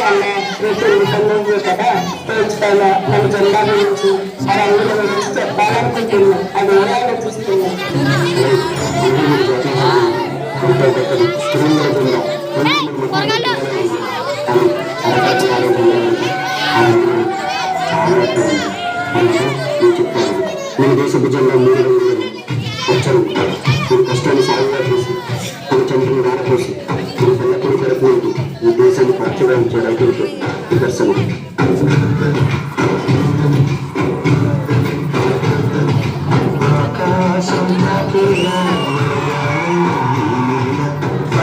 అన్న మీకు సంబంధించి కదా నేర్చుకోవాలా మన జెండా గురించి మన ఊళ్ళ గురించి చెప్పాలనుకుంటున్నా అది ఏ ఆలోచిస్తున్నా మన దేశ భుజంగా 3 రంగులు వచ్చారు. మీరు కష్టాన్ని సాగుగా చేసి తన చంద్రుని రాకపోసి మీరు పల్లెటూరు గడుపుకుంటూ ఈ దేశాన్ని పరిచయించే రైతులకు నిదర్శనం.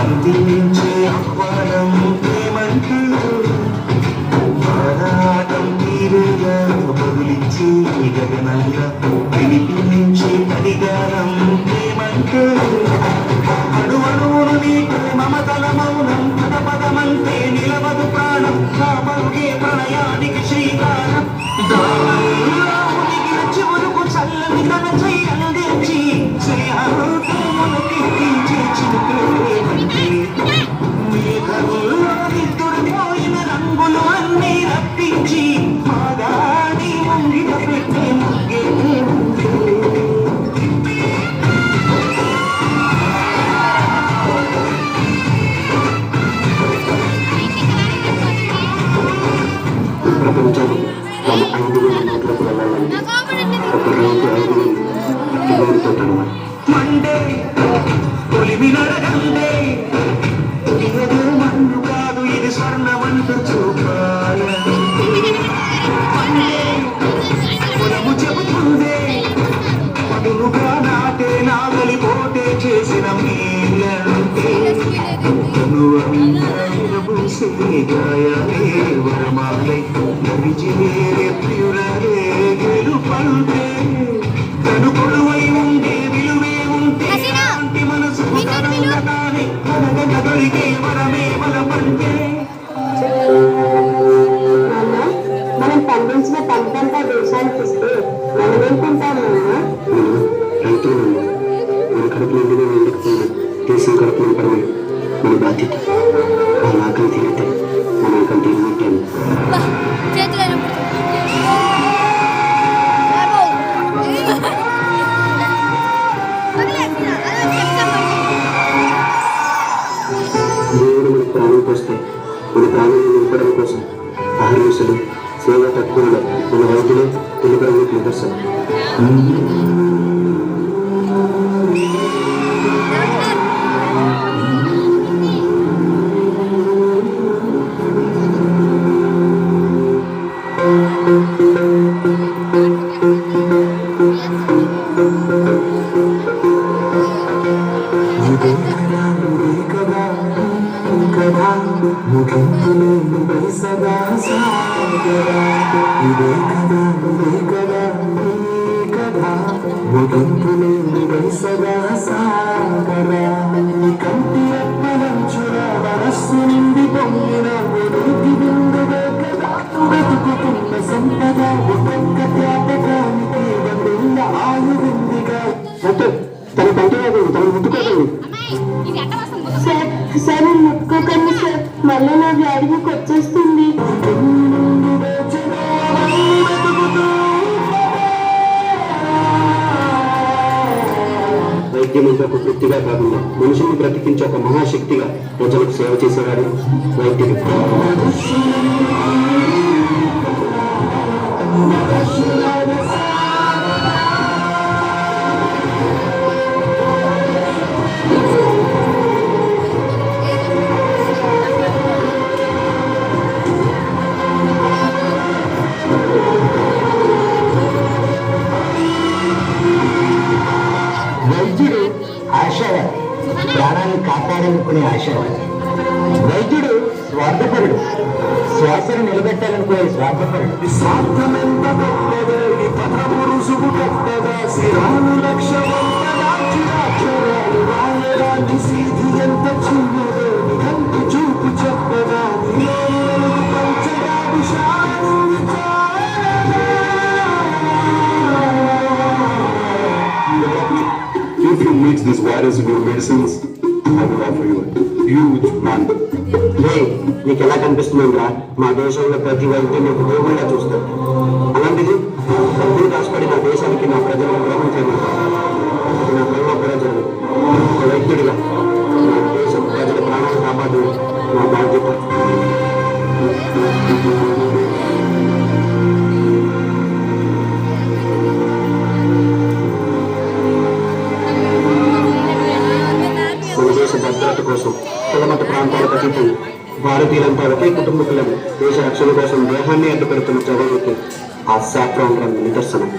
అందించే ఆహ్వానం ఏమంటూ ఆరాటం తీరుగా బదులిచ్చి గగనంగా వినిపించే పరిగారం ఏమంటూ అడువడువును నీకు మమతల మౌనం పదపదమంతే నిలవదు ప్రాణం కాపరుగే ప్రణయానికి శ్రీకారం దానికి వరకు చల్లని తన చెయ్యందించి స్నేహంతో మనకి మేఘములోనితుడిపోయిన రంగులు అన్నీ రప్పించి మాగాడి ముంగిట పెట్టే ముగ్గే ప్రపంచం తమ 5,000 నోట్లకు వెళ్ళాలని ఒక రైతు 5,000 కిలోలతో మండే తొలిమినరగండే ఏదో మన్ను కాదు ఇది స్వర్ణమంటూ చూపాలంటే మండే పొలము చెబుతుందే పదులుగా నాటే నాగలి పోటే చేసిన మేలంటే పూసే గాయలే వరమాలై విజయే ప్రియులే గెలుపంటే తను కొలువై ఉండే విలువే ఉంటే మనసు కానీ దొరికే వరమే బలపంటే మనం పండించిన పంటంతా దేశానికి ఇస్తే మనం ఏంటంటారు రైతులు మన కడుపు నిండిన వెళ్ళకపోయినా దేశం కడుపు నింపడమే మన బాధ్యత. వాళ్ళ ఆకలి తీరితే మనం కంటే నింటాము. దేవుడు మన ప్రాణం పోస్తే మన ప్రాణాన్ని నింపడం కోసం ఆహారసులు సేవా తత్పరులు మన రైతులు తెలుగు నిదర్శనం. సదా సాగరా ఇదే కదా కదా ముగింపులేని సదా సాగరా కంటి అప్పలంచుల మనస్సు నిండి పొంగిన ఒడికి బిందువే కదా వెతుకుతున్న సంపద ఒక్కొక్క త్యాపకానికి వంద ఆయువిందిగా తన పంట తన ముట్టుకోదండి సార్ ముట్టుకోకండి సార్ మళ్ళీ నా వ్యాధికి వచ్చేస్తుంది. వైద్యం అంటే ఒక వృత్తిగా కాకుండా మనుషుల్ని బ్రతికించే ఒక మహాశక్తిగా ప్రజలకు సేవ చేసేవారు వైద్యులు. వైద్యుడు ఆశావాది, ప్రాణాన్ని కాపాడాలనుకునే ఆశావాది. వైద్యుడు స్వార్థపరుడు, శ్వాసను నిలబెట్టాలనుకునే స్వార్థపరుడు. స్వార్థమెంత గొప్పది పదము రుసుగు గొప్పదా శిరాలు లక్ష్యరాన్ని సీధి ఎంత చిన్నదో కంటి చూపు చెప్పదా పంచగా విషాలు If you mix this virus in your medicines, I will offer you a huge man. Hey, నీకు ఎలా కనిపిస్తుందంటరా మా దేశంలో ప్రతి వైద్యుని నీకు దేవుళ్ళ చూస్తాడు. అలాంటిది డబ్బులు దాచిపడి నా దేశానికి నా ప్రజలకు ద్రోహం చేయమంటారు. నా వల్ల ప్రజలు ఒక వైద్యుడిగా నా దేశం ప్రజల ప్రాణాలు కాపాడు నా బాధ్యత. మన దేశ భద్రత కోసం కులమత ప్రాంతాలకు అతీతంగా భారతీయులంతా ఒకే కుటుంబకులను దేశ రక్షణ కోసం దేహాన్ని అడ్డుపెడుతున్న జవానికి ఆ శాస్త్రం నిదర్శనం.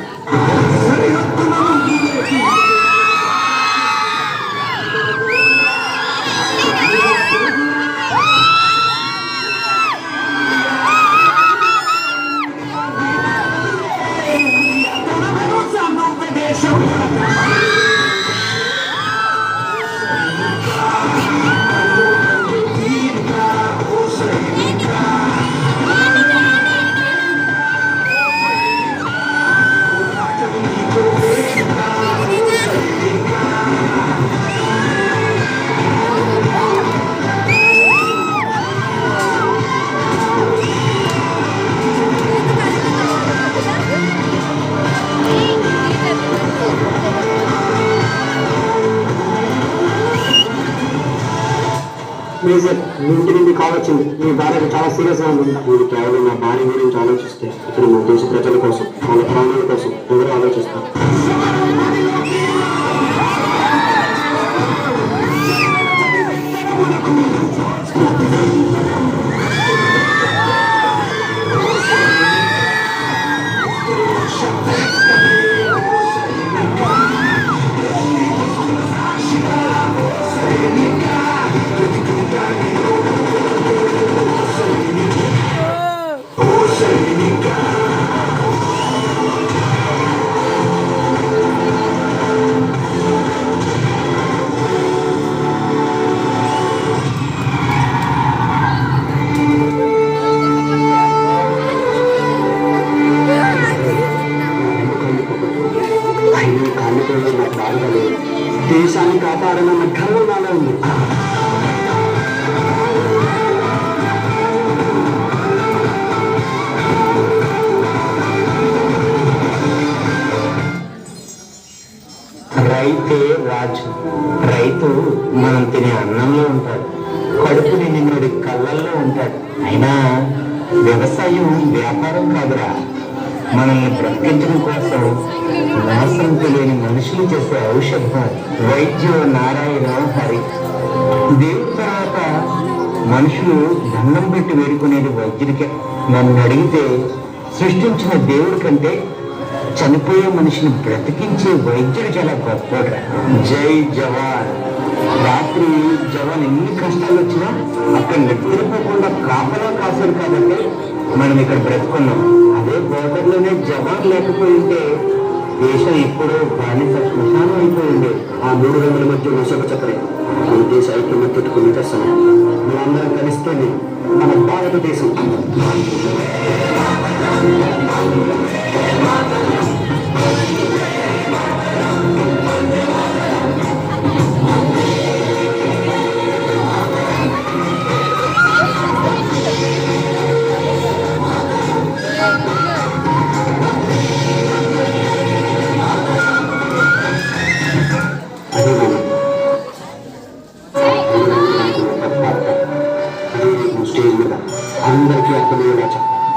మేజర్, మీ ఇంటి నుండి కాల్ వచ్చింది. మీ భార్యకు చాలా సీరియస్గా ఉంది. మీరు కేవలం నా భార్య గురించి ఆలోచిస్తే ఇక్కడ మన దేశ ప్రజల కోసం, వాళ్ళ ప్రాణాల కోసం ఎవరు ఆలోచిస్తారు? దేశాన్ని కాపాడనన్న గర్వం నాలో ఉంది. రైతే రాజు. రైతు మనం తినే అన్నంలో ఉంటాడు, కడుపు నిండినోడి కళ్ళల్లో ఉంటాడు. అయినా వ్యవసాయం వ్యాపారం కాదురా, మనల్ని బ్రతికించడం కోసం మోసం తెలియని మనుషులు చేసే ఔషధం. వైద్యు నారాయణ హరి. దేవుడి తర్వాత మనుషులు దండం పెట్టి వేడుకునేది వైద్యుడికే. నన్ను అడిగితే సృష్టించిన దేవుడి కంటే చనిపోయే మనిషిని బ్రతికించే వైద్యుడు చాలా గొప్పగా. జై జవాన్. రాత్రి జవాన్ ఎన్ని కష్టాలు వచ్చినా అక్కడ నిద్రపోకుండా కాపలా కాశారు కాబట్టి మనం ఇక్కడ బ్రతుకున్నాం. అదే బోర్డర్లోనే జవాన్ లేకపోయింటే దేశం ఇప్పుడు బానిస శ్మశానం అయిపోయింది. ఆ 3 రంగుల మధ్య అశోక చక్రం మన దేశ ఐక్యమత్యకు నిదర్శనం. మనందరం కలిస్తేనే మన భారతదేశం. స్టేజ్ మీద అందరికీ అర్థమయ్యేలా చెప్పాలి.